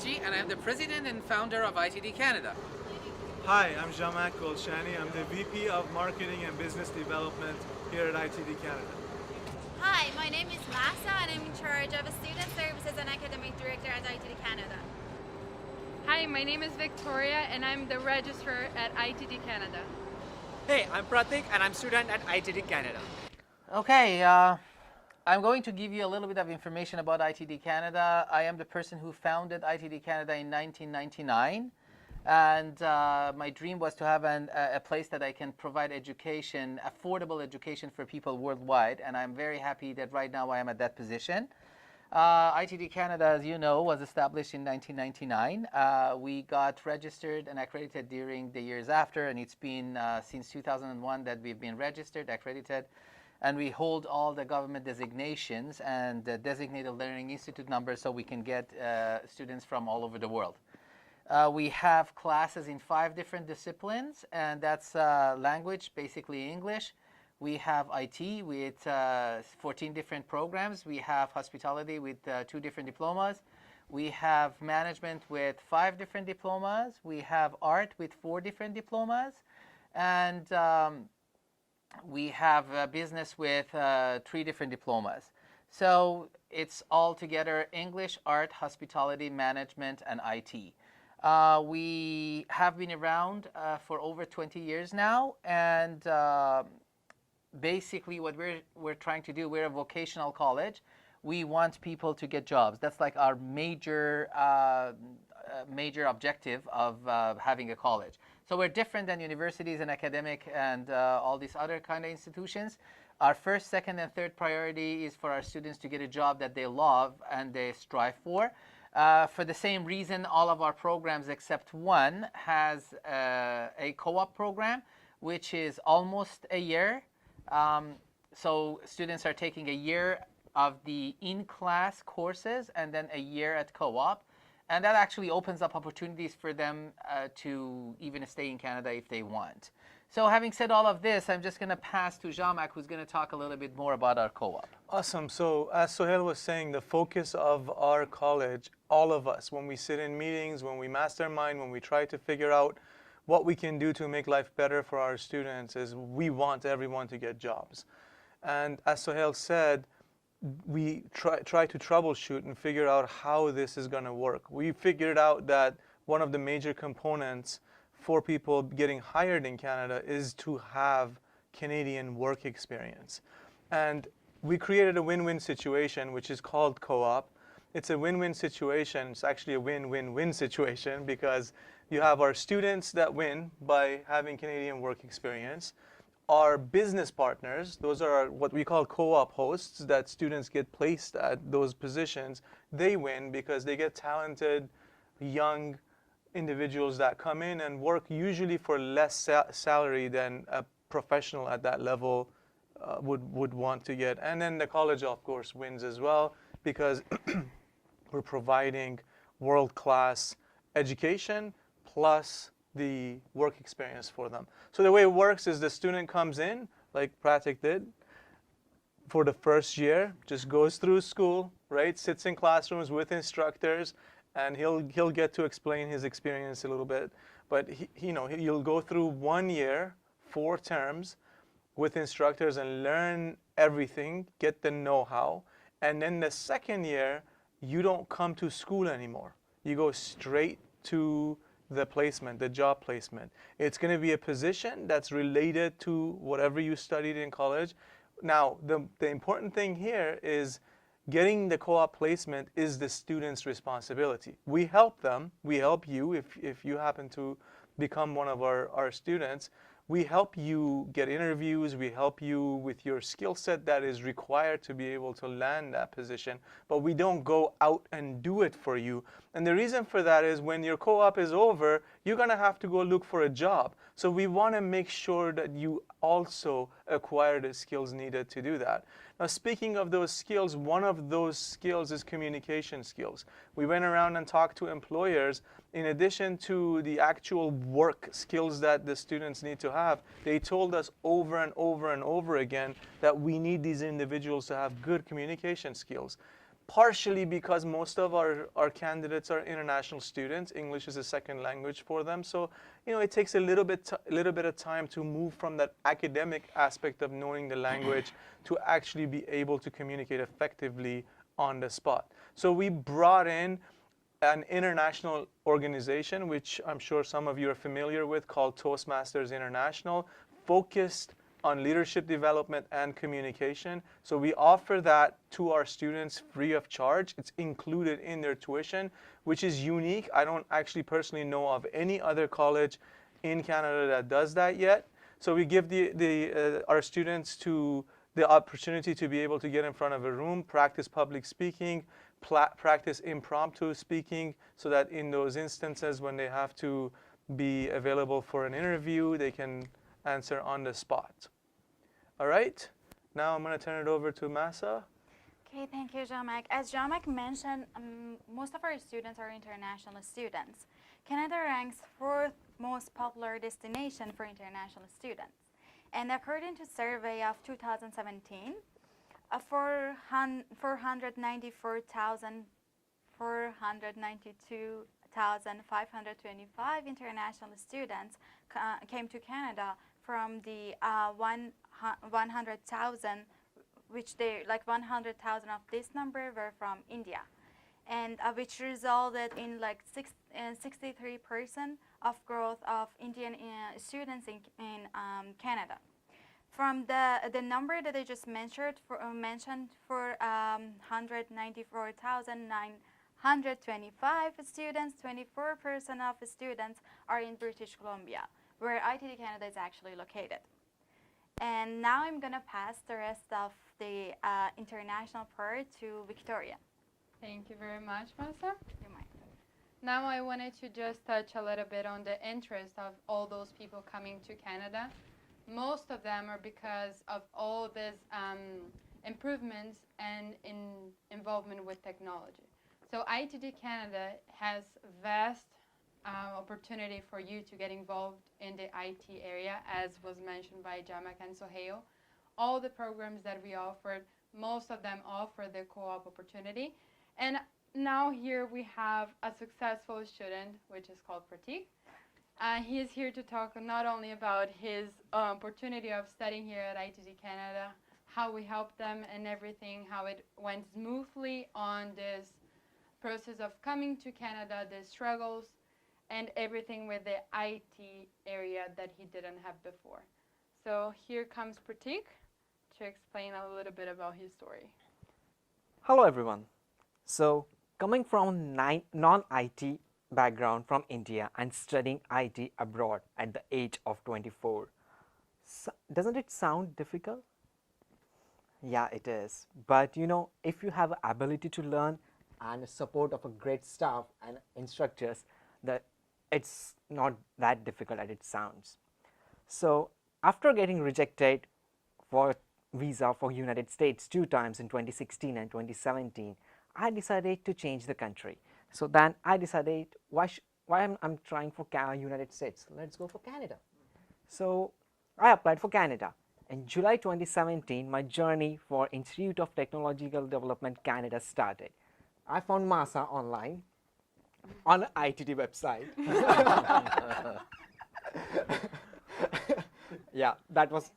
Raji, and I'm the president and founder of ITD Canada. Hi, I'm Jamak Golshani. I'm the VP of Marketing and Business Development here at ITD Canada. Hi, my name is Masa and I'm in charge of Student Services and Academic Director at ITD Canada. Hi, my name is Victoria and I'm the registrar at ITD Canada. Hey, I'm Pratik and I'm student at ITD Canada. Okay, I'm going to give you a little bit of information about ITD Canada. I am the person who founded ITD Canada in 1999. And my dream was to have a place that I can provide education, affordable education for people worldwide. And I'm very happy that right now I am at that position. ITD Canada, as you know, was established in 1999. We got registered and accredited during the years after, and it's been since 2001 that we've been registered, accredited, and we hold all the government designations and the designated learning institute numbers so we can get students from all over the world. We have classes in 5 different disciplines, and that's language, basically English. We have IT with 14 different programs. We have hospitality with 2 different diplomas. We have management with 5 different diplomas. We have art with 4 different diplomas. And we have business with 3 different diplomas. So it's all together English, art, hospitality, management, and IT. We have been around for over 20 years now, and basically what we're trying to do, we're a vocational college. We want people to get jobs. That's like our major objective of having a college. So we're different than universities and academic and all these other kind of institutions. Our first, second, and third priority is for our students to get a job that they love and they strive for. For the same reason, all of our programs except one has a co-op program, which is almost a year. So students are taking a year of the in-class courses and then a year at co-op. And that actually opens up opportunities for them to even stay in Canada if they want. So having said all of this, I'm just going to pass to Jamak, who's going to talk a little bit more about our co-op. Awesome. So as Sohail was saying, the focus of our college, all of us, when we sit in meetings, when we mastermind, when we try to figure out what we can do to make life better for our students, is we want everyone to get jobs. And as Sohail said, we try to troubleshoot and figure out how this is going to work. We figured out that one of the major components for people getting hired in Canada is to have Canadian work experience. And we created a win-win situation, which is called co-op. It's a win-win situation. It's actually a win-win-win situation because you have our students that win by having Canadian work experience. Our business partners, those are what we call co-op hosts that students get placed at those positions. They win because they get talented, young individuals that come in and work usually for less salary than a professional at that level would want to get. And then the college, of course, wins as well because we're providing world-class education plus the work experience for them. So the way it works is the student comes in, like Pratik did, for the first year, just goes through school, right? Sits in classrooms with instructors, and he'll get to explain his experience a little bit. But he'll go through 1 year, 4 terms with instructors and learn everything, get the know-how. And then the second year, you don't come to school anymore. You go straight to the placement, the job placement. It's going to be a position that's related to whatever you studied in college. Now, the important thing here is getting the co-op placement is the student's responsibility. We help them. We help you if you happen to become one of our students. We help you get interviews. We help you with your skill set that is required to be able to land that position. But we don't go out and do it for you. And the reason for that is when your co-op is over, you're going to have to go look for a job. So we want to make sure that you also acquire the skills needed to do that. Now, speaking of those skills, one of those skills is communication skills. We went around and talked to employers. In addition to the actual work skills that the students need to have, they told us over and over and over again that we need these individuals to have good communication skills. partially because most of our candidates are international students. English is a second language for them. So, it takes a little bit of time to move from that academic aspect of knowing the language to actually be able to communicate effectively on the spot. So we brought in an international organization, which I'm sure some of you are familiar with, called Toastmasters International, focused on leadership development and communication. So we offer that to our students free of charge. It's included in their tuition, which is unique. I don't actually personally know of any other college in Canada that does that yet. So we give our students the opportunity to be able to get in front of a room, practice public speaking, practice impromptu speaking, so that in those instances when they have to be available for an interview, they can answer on the spot. All right, now I'm going to turn it over to Masa. Okay, thank you, Jamak. As Jamak mentioned, most of our students are international students. Canada ranks 4th most popular destination for international students. And according to survey of 2017, 492,525 international students came to Canada from the 100,000, which 100,000 of this number were from India, and which resulted in 63% of growth of Indian students in Canada. From the number that I just mentioned for 194,925 students, 24% of the students are in British Columbia, where ITD Canada is actually located. And now I'm going to pass the rest of the international part to Victoria. Thank you very much, Masa. You might. Now I wanted to just touch a little bit on the interest of all those people coming to Canada. Most of them are because of all these improvements and involvement with technology. So ITD Canada has vast opportunity for you to get involved in the IT area, as was mentioned by Jamak and Sohail. All the programs that we offered, most of them offer the co-op opportunity. And now here we have a successful student, which is called Pratik. He is here to talk not only about his opportunity of studying here at ITD Canada, how we helped them and everything, how it went smoothly on this process of coming to Canada, the struggles, and everything with the IT area that he didn't have before. So here comes Pratik to explain a little bit about his story. Hello everyone. So coming from non-IT background from India and studying IT abroad at the age of 24, doesn't it sound difficult? Yeah, it is. But if you have ability to learn and support of a great staff and instructors, that it's not that difficult as it sounds. So after getting rejected for visa for United States 2 times in 2016 and 2017, I decided to change the country. So then I decided, why I'm trying for United States? Let's go for Canada. So I applied for Canada. In July 2017, my journey for Institute of Technological Development Canada started. I found Masa online on an ITD website. that was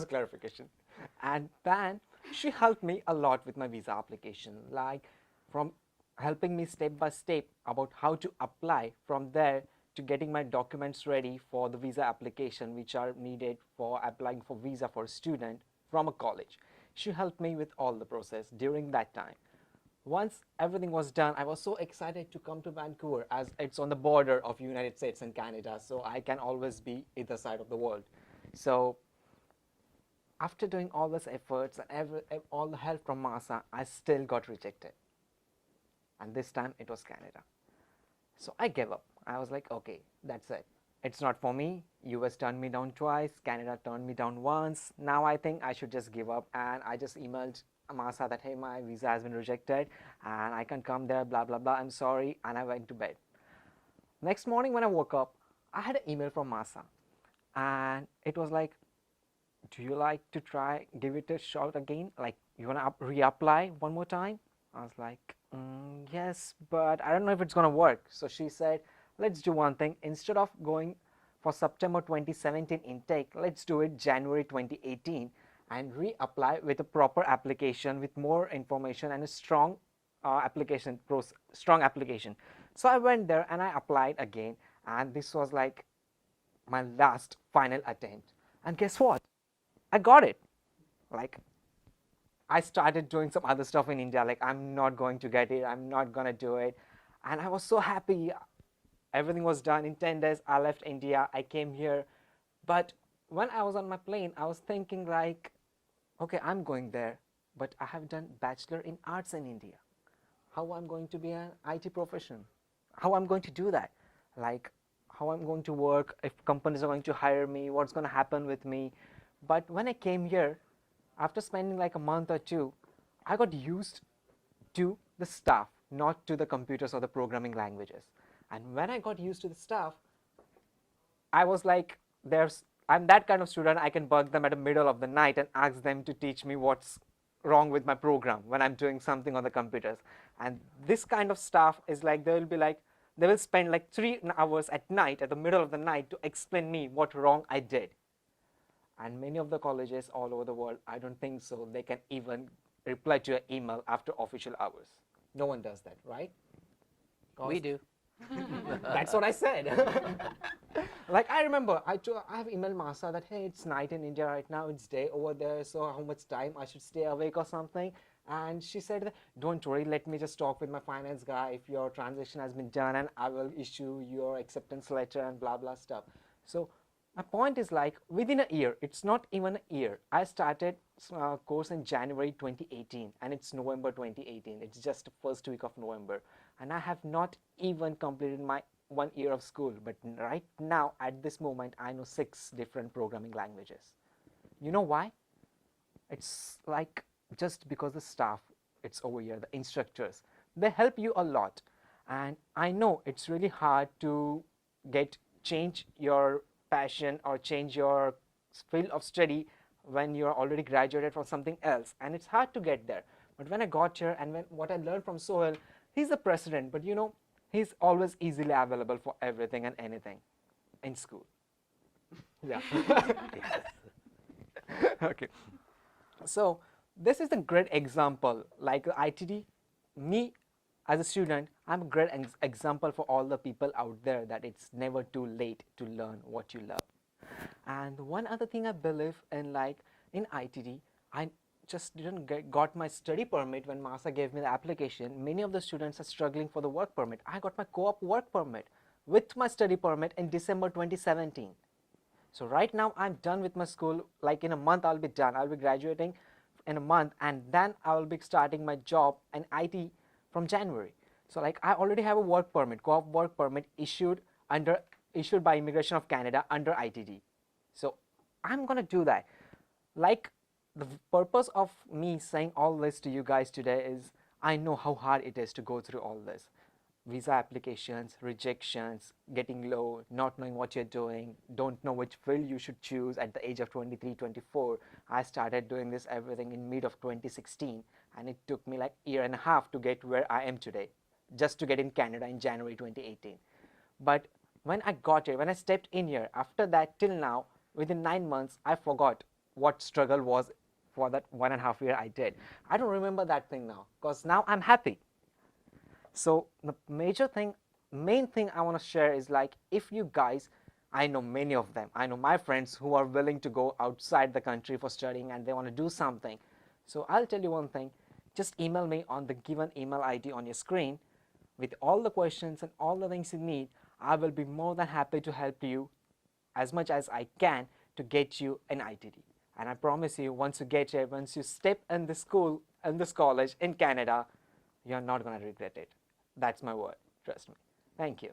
clarification. And then she helped me a lot with my visa application, like from helping me step by step about how to apply, from there to getting my documents ready for the visa application which are needed for applying for visa for a student from a college. She helped me with all the process during that time. Once everything was done, I was so excited to come to Vancouver, as it's on the border of United States and Canada, so I can always be either side of the world. So after doing all these efforts and all the help from Masa, I still got rejected. And this time it was Canada. So I gave up. I was like, okay, that's it. It's not for me. US turned me down twice. Canada turned me down once. Now I think I should just give up. And I just emailed Masa that, hey, my visa has been rejected and I can't come there, blah, blah, blah. I'm sorry. And I went to bed. Next morning when I woke up, I had an email from Masa. And it was like, do you like to try, give it a shot again? Like, you want to reapply one more time? I was like, yes, but I don't know if it's going to work. So she said, let's do one thing. Instead of going for September 2017 intake, let's do it January 2018 and reapply with a proper application with more information and a strong strong application. So I went there and I applied again, and this was like my last final attempt. And guess what? I got it. Like, I started doing some other stuff in India, like I'm not going to get it, I'm not gonna do it. And I was so happy. Everything was done in 10 days. I left India, I came here. But when I was on my plane, I was thinking like, okay, I'm going there, but I have done Bachelor in Arts in India. How I'm going to be an IT profession? How I'm going to do that? Like, how I'm going to work, if companies are going to hire me, what's going to happen with me. But when I came here, after spending like a month or two, I got used to the staff, not to the computers or the programming languages. And when I got used to the staff, I was like, I'm that kind of student, I can bug them at the middle of the night and ask them to teach me what's wrong with my program when I'm doing something on the computers. And this kind of staff is like, they will spend like 3 hours at night, at the middle of the night, to explain me what wrong I did. And many of the colleges all over the world, I don't think so, they can even reply to your email after official hours. No one does that, right? We do. That's what I said. Like, I remember, I have emailed Masa that, hey, it's night in India right now, it's day over there, so how much time I should stay awake or something. And she said, don't worry, let me just talk with my finance guy if your transaction has been done, and I will issue your acceptance letter and blah, blah stuff. So my point is, like, within a year, it's not even a year. I started course in January 2018, and it's November 2018. It's just the first week of November. And I have not even completed my 1 year of school. But right now, at this moment, I know 6 different programming languages. You know why? It's like just because the staff, it's over here, the instructors, they help you a lot. And I know it's really hard to change your passion or change your field of study when you're already graduated from something else, and it's hard to get there. But when I got here, and what I learned from Sohail, he's the president, but you know, he's always easily available for everything and anything in school. Yeah. Okay. So this is a great example. Like ITD, me as a student, I'm a great example for all the people out there that it's never too late to learn what you love. And one other thing I believe in, like in ITD, I just didn't got my study permit when Masa gave me the application. Many of the students are struggling for the work permit. I got my co-op work permit with my study permit in December 2017. So right now I'm done with my school. Like in a month I'll be done. I'll be graduating in a month, and then I will be starting my job in IT from January. So like I already have a work permit, co-op work permit issued by Immigration of Canada under ITD. So I'm gonna do that. Like, the purpose of me saying all this to you guys today is I know how hard it is to go through all this. Visa applications, rejections, getting low, not knowing what you're doing, don't know which field you should choose at the age of 23, 24. I started doing this everything in mid of 2016, and it took me like a year and a half to get where I am today, just to get in Canada in January 2018. But when I got here, when I stepped in here, after that till now, within 9 months, I forgot what struggle was for that 1.5 year I did. I don't remember that thing now, because now I'm happy. So the main thing I want to share is, like, if you guys, I know many of them, I know my friends who are willing to go outside the country for studying and they want to do something. So I'll tell you one thing, just email me on the given email ID on your screen with all the questions and all the things you need. I will be more than happy to help you as much as I can to get you an ITD. And I promise you, once you get here, once you step in this school, in this college in Canada, you're not going to regret it. That's my word. Trust me. Thank you.